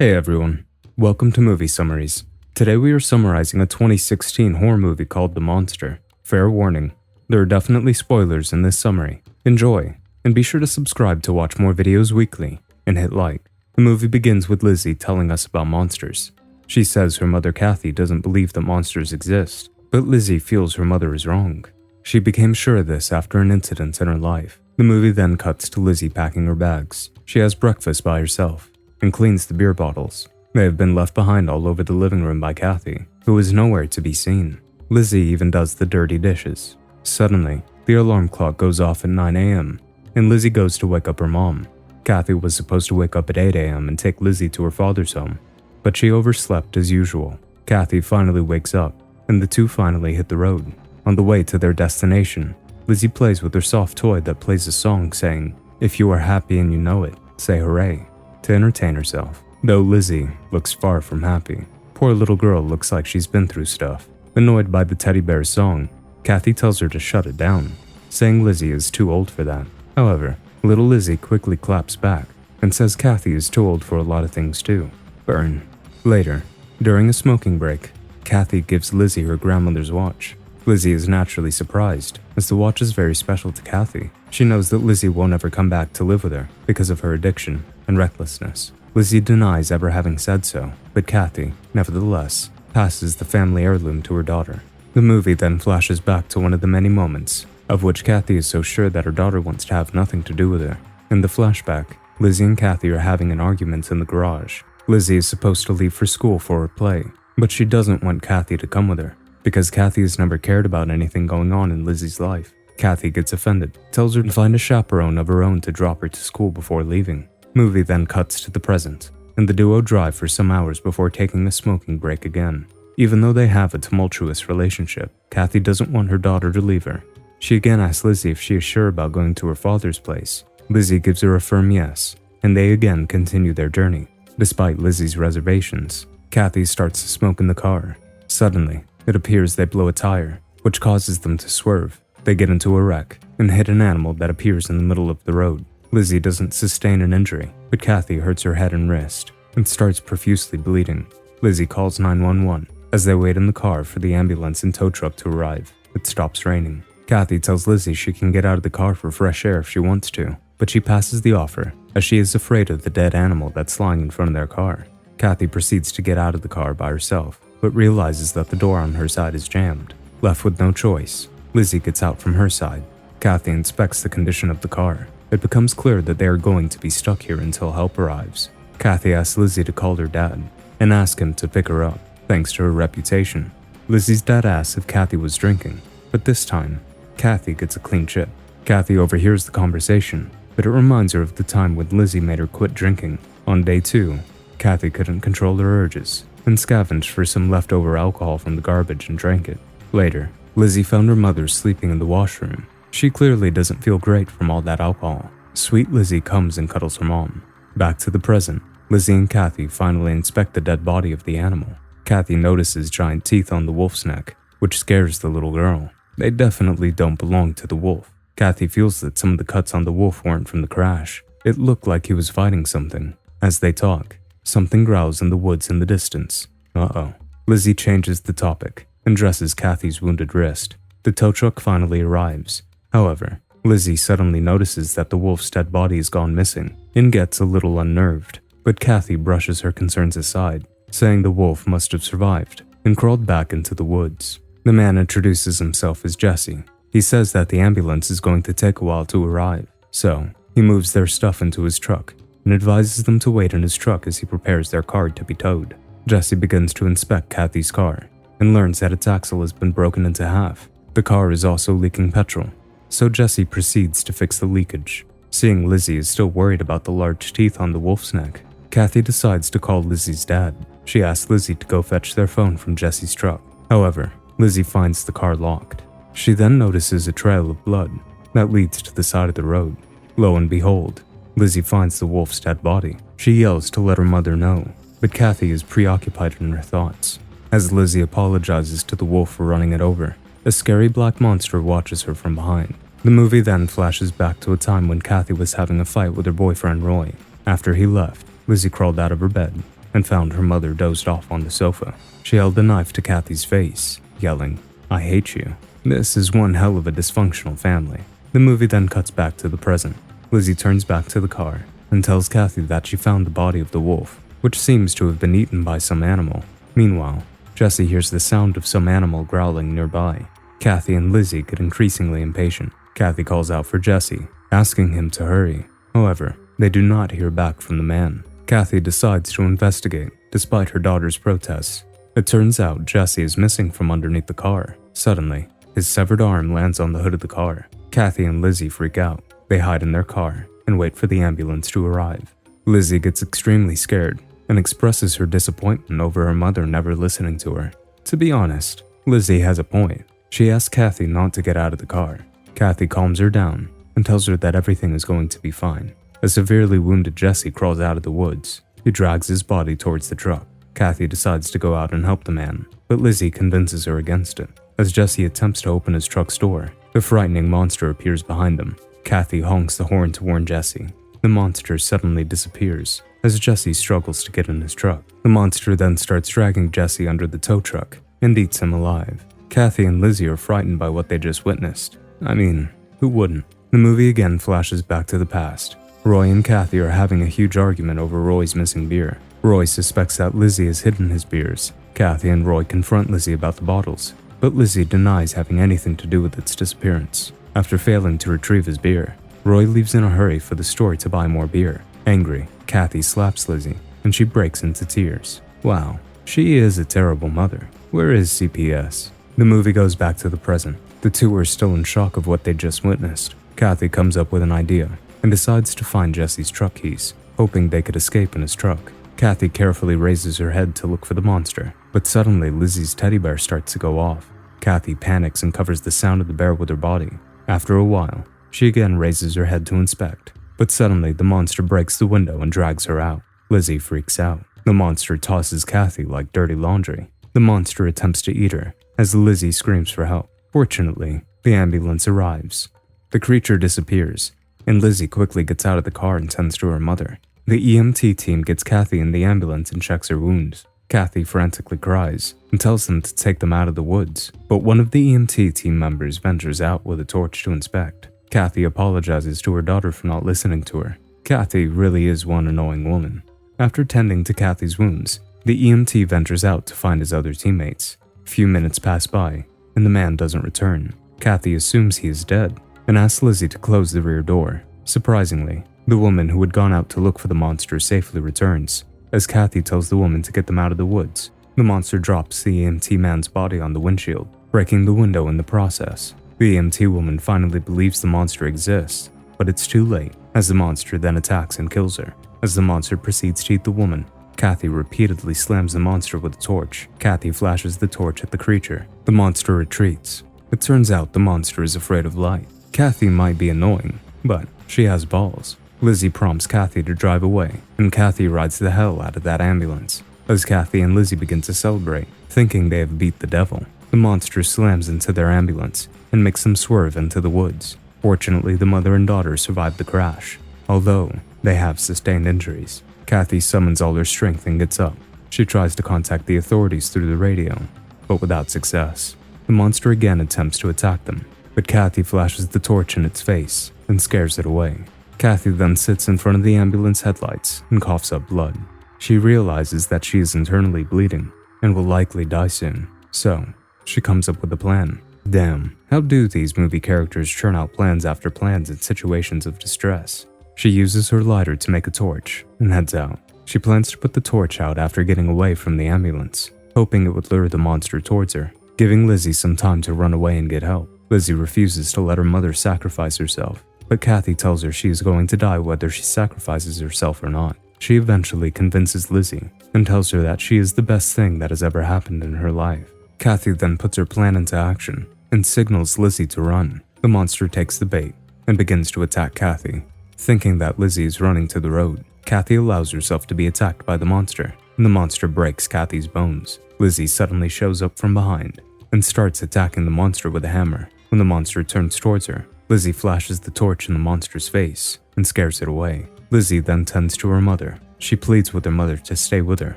Hey everyone, welcome to Movie Summaries. Today we are summarizing a 2016 horror movie called The Monster. Fair warning, there are definitely spoilers in this summary. Enjoy, and be sure to subscribe to watch more videos weekly, and hit like. The movie begins with Lizzy telling us about monsters. She says her mother Kathy doesn't believe that monsters exist, but Lizzy feels her mother is wrong. She became sure of this after an incident in her life. The movie then cuts to Lizzy packing her bags. She has breakfast by herself and cleans the beer bottles. They have been left behind all over the living room by Kathy, who is nowhere to be seen. Lizzy even does the dirty dishes. Suddenly, the alarm clock goes off at 9 a.m., and Lizzy goes to wake up her mom. Kathy was supposed to wake up at 8 a.m. and take Lizzy to her father's home, but she overslept as usual. Kathy finally wakes up, and the two finally hit the road. On the way to their destination, Lizzy plays with her soft toy that plays a song saying, "If you are happy and you know it, say hooray," to entertain herself. Though Lizzy looks far from happy. Poor little girl looks like she's been through stuff. Annoyed by the teddy bear's song, Kathy tells her to shut it down, saying Lizzy is too old for that. However, little Lizzy quickly claps back and says Kathy is too old for a lot of things too. Burn. Later, during a smoking break, Kathy gives Lizzy her grandmother's watch. Lizzy is naturally surprised, as the watch is very special to Kathy. She knows that Lizzy won't ever come back to live with her because of her addiction and recklessness. Lizzy denies ever having said so, but Kathy, nevertheless, passes the family heirloom to her daughter. The movie then flashes back to one of the many moments of which Kathy is so sure that her daughter wants to have nothing to do with her. In the flashback, Lizzy and Kathy are having an argument in the garage. Lizzy is supposed to leave for school for her play, but she doesn't want Kathy to come with her, because Kathy has never cared about anything going on in Lizzy's life. Kathy gets offended, tells her to find a chaperone of her own to drop her to school before leaving. Movie then cuts to the present, and the duo drive for some hours before taking a smoking break again. Even though they have a tumultuous relationship, Kathy doesn't want her daughter to leave her. She again asks Lizzy if she is sure about going to her father's place. Lizzy gives her a firm yes, and they again continue their journey. Despite Lizzy's reservations, Kathy starts to smoke in the car. Suddenly, it appears they blow a tire, which causes them to swerve. They get into a wreck and hit an animal that appears in the middle of the road. Lizzy doesn't sustain an injury, but Kathy hurts her head and wrist and starts profusely bleeding. Lizzy calls 911 as they wait in the car for the ambulance and tow truck to arrive. It stops raining. Kathy tells Lizzy she can get out of the car for fresh air if she wants to, but she passes the offer as she is afraid of the dead animal that's lying in front of their car. Kathy proceeds to get out of the car by herself, but realizes that the door on her side is jammed. Left with no choice, Lizzy gets out from her side. Kathy inspects the condition of the car. It becomes clear that they are going to be stuck here until help arrives. Kathy asks Lizzy to call her dad and ask him to pick her up, thanks to her reputation. Lizzy's dad asks if Kathy was drinking, but this time, Kathy gets a clean chip. Kathy overhears the conversation, but it reminds her of the time when Lizzy made her quit drinking. On day 2, Kathy couldn't control her urges and scavenged for some leftover alcohol from the garbage and drank it. Later, Lizzy found her mother sleeping in the washroom. She clearly doesn't feel great from all that alcohol. Sweet Lizzy comes and cuddles her mom. Back to the present, Lizzy and Kathy finally inspect the dead body of the animal. Kathy notices giant teeth on the wolf's neck, which scares the little girl. They definitely don't belong to the wolf. Kathy feels that some of the cuts on the wolf weren't from the crash. It looked like he was fighting something. As they talk, something growls in the woods in the distance. Uh-oh. Lizzy changes the topic and dresses Kathy's wounded wrist. The tow truck finally arrives. However, Lizzy suddenly notices that the wolf's dead body has gone missing and gets a little unnerved, but Kathy brushes her concerns aside, saying the wolf must have survived and crawled back into the woods. The man introduces himself as Jesse. He says that the ambulance is going to take a while to arrive, so he moves their stuff into his truck and advises them to wait in his truck as he prepares their car to be towed. Jesse begins to inspect Kathy's car and learns that its axle has been broken into half. The car is also leaking petrol, so Jesse proceeds to fix the leakage. Seeing Lizzy is still worried about the large teeth on the wolf's neck, Kathy decides to call Lizzy's dad. She asks Lizzy to go fetch their phone from Jesse's truck. However, Lizzy finds the car locked. She then notices a trail of blood that leads to the side of the road. Lo and behold, Lizzy finds the wolf's dead body. She yells to let her mother know, but Kathy is preoccupied in her thoughts. As Lizzy apologizes to the wolf for running it over, a scary black monster watches her from behind. The movie then flashes back to a time when Kathy was having a fight with her boyfriend Roy. After he left, Lizzy crawled out of her bed and found her mother dozed off on the sofa. She held the knife to Kathy's face, yelling, "I hate you." This is one hell of a dysfunctional family. The movie then cuts back to the present. Lizzy turns back to the car and tells Kathy that she found the body of the wolf, which seems to have been eaten by some animal. Meanwhile, Jesse hears the sound of some animal growling nearby. Kathy and Lizzy get increasingly impatient. Kathy calls out for Jesse, asking him to hurry. However, they do not hear back from the man. Kathy decides to investigate, despite her daughter's protests. It turns out Jesse is missing from underneath the car. Suddenly, his severed arm lands on the hood of the car. Kathy and Lizzy freak out. They hide in their car and wait for the ambulance to arrive. Lizzy gets extremely scared and expresses her disappointment over her mother never listening to her. To be honest, Lizzy has a point. She asks Kathy not to get out of the car. Kathy calms her down and tells her that everything is going to be fine. A severely wounded Jesse crawls out of the woods. He drags his body towards the truck. Kathy decides to go out and help the man, but Lizzy convinces her against it. As Jesse attempts to open his truck's door, the frightening monster appears behind him. Kathy honks the horn to warn Jesse. The monster suddenly disappears as Jesse struggles to get in his truck. The monster then starts dragging Jesse under the tow truck and eats him alive. Kathy and Lizzy are frightened by what they just witnessed. I mean, who wouldn't? The movie again flashes back to the past. Roy and Kathy are having a huge argument over Roy's missing beer. Roy suspects that Lizzy has hidden his beers. Kathy and Roy confront Lizzy about the bottles, but Lizzy denies having anything to do with its disappearance. After failing to retrieve his beer, Roy leaves in a hurry for the store to buy more beer. Angry, Kathy slaps Lizzy, and she breaks into tears. Wow, she is a terrible mother. Where is CPS? The movie goes back to the present. The two are still in shock of what they just witnessed. Kathy comes up with an idea and decides to find Jesse's truck keys, hoping they could escape in his truck. Kathy carefully raises her head to look for the monster, but suddenly Lizzy's teddy bear starts to go off. Kathy panics and covers the sound of the bear with her body. After a while, she again raises her head to inspect, but suddenly the monster breaks the window and drags her out. Lizzy freaks out. The monster tosses Kathy like dirty laundry. The monster attempts to eat her, as Lizzy screams for help. Fortunately, the ambulance arrives. The creature disappears, and Lizzy quickly gets out of the car and tends to her mother. The EMT team gets Kathy in the ambulance and checks her wounds. Kathy frantically cries and tells them to take them out of the woods, but one of the EMT team members ventures out with a torch to inspect. Kathy apologizes to her daughter for not listening to her. Kathy really is one annoying woman. After tending to Kathy's wounds, the EMT ventures out to find his other teammates. A few minutes pass by, and the man doesn't return. Kathy assumes he is dead and asks Lizzy to close the rear door. Surprisingly, the woman who had gone out to look for the monster safely returns. As Kathy tells the woman to get them out of the woods, the monster drops the EMT man's body on the windshield, breaking the window in the process. The EMT woman finally believes the monster exists, but it's too late, as the monster then attacks and kills her. As the monster proceeds to eat the woman, Kathy repeatedly slams the monster with a torch. Kathy flashes the torch at the creature. The monster retreats. It turns out the monster is afraid of light. Kathy might be annoying, but she has balls. Lizzy prompts Kathy to drive away, and Kathy rides the hell out of that ambulance. As Kathy and Lizzy begin to celebrate, thinking they have beat the devil, the monster slams into their ambulance and makes them swerve into the woods. Fortunately, the mother and daughter survive the crash, although they have sustained injuries. Kathy summons all her strength and gets up. She tries to contact the authorities through the radio, but without success. The monster again attempts to attack them, but Kathy flashes the torch in its face and scares it away. Kathy then sits in front of the ambulance headlights and coughs up blood. She realizes that she is internally bleeding and will likely die soon, so she comes up with a plan. Damn, how do these movie characters churn out plans after plans in situations of distress? She uses her lighter to make a torch and heads out. She plans to put the torch out after getting away from the ambulance, hoping it would lure the monster towards her, giving Lizzy some time to run away and get help. Lizzy refuses to let her mother sacrifice herself, but Kathy tells her she is going to die whether she sacrifices herself or not. She eventually convinces Lizzy and tells her that she is the best thing that has ever happened in her life. Kathy then puts her plan into action and signals Lizzy to run. The monster takes the bait and begins to attack Kathy. Thinking that Lizzy is running to the road, Kathy allows herself to be attacked by the monster, and the monster breaks Kathy's bones. Lizzy suddenly shows up from behind and starts attacking the monster with a hammer. When the monster turns towards her, Lizzy flashes the torch in the monster's face and scares it away. Lizzy then tends to her mother She pleads with her mother to stay with her,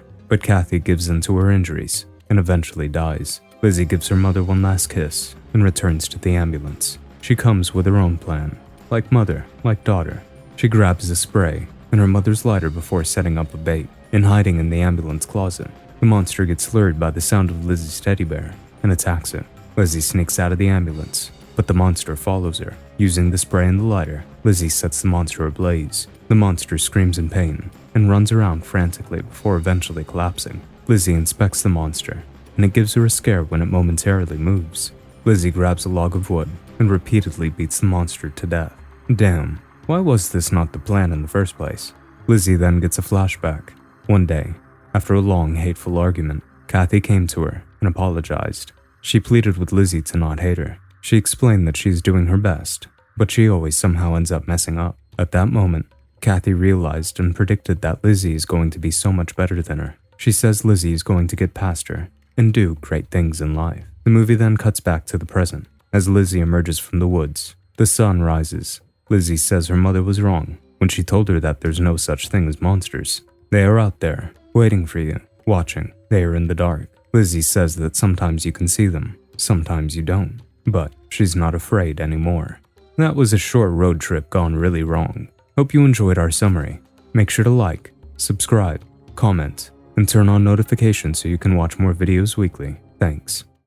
but Kathy gives in to her injuries and eventually dies. Lizzy gives her mother one last kiss and returns to the ambulance. She comes with her own plan. Like mother, like daughter. She grabs a spray and her mother's lighter before setting up a bait and hiding in the ambulance closet. The monster gets lured by the sound of Lizzy's teddy bear and attacks it. Lizzy sneaks out of the ambulance, but the monster follows her. Using the spray and the lighter, Lizzy sets the monster ablaze. The monster screams in pain and runs around frantically before eventually collapsing. Lizzy inspects the monster, and it gives her a scare when it momentarily moves. Lizzy grabs a log of wood and repeatedly beats the monster to death. Damn, why was this not the plan in the first place? Lizzy then gets a flashback. One day, after a long, hateful argument, Kathy came to her and apologized. She pleaded with Lizzy to not hate her. She explained that she's doing her best, but she always somehow ends up messing up. At that moment, Kathy realized and predicted that Lizzy is going to be so much better than her. She says Lizzy is going to get past her and do great things in life. The movie then cuts back to the present. As Lizzy emerges from the woods, the sun rises. Lizzy says her mother was wrong when she told her that there's no such thing as monsters. They are out there, waiting for you, watching. They are in the dark. Lizzy says that sometimes you can see them, sometimes you don't. But she's not afraid anymore. That was a short road trip gone really wrong. Hope you enjoyed our summary. Make sure to like, subscribe, comment, and turn on notifications so you can watch more videos weekly. Thanks.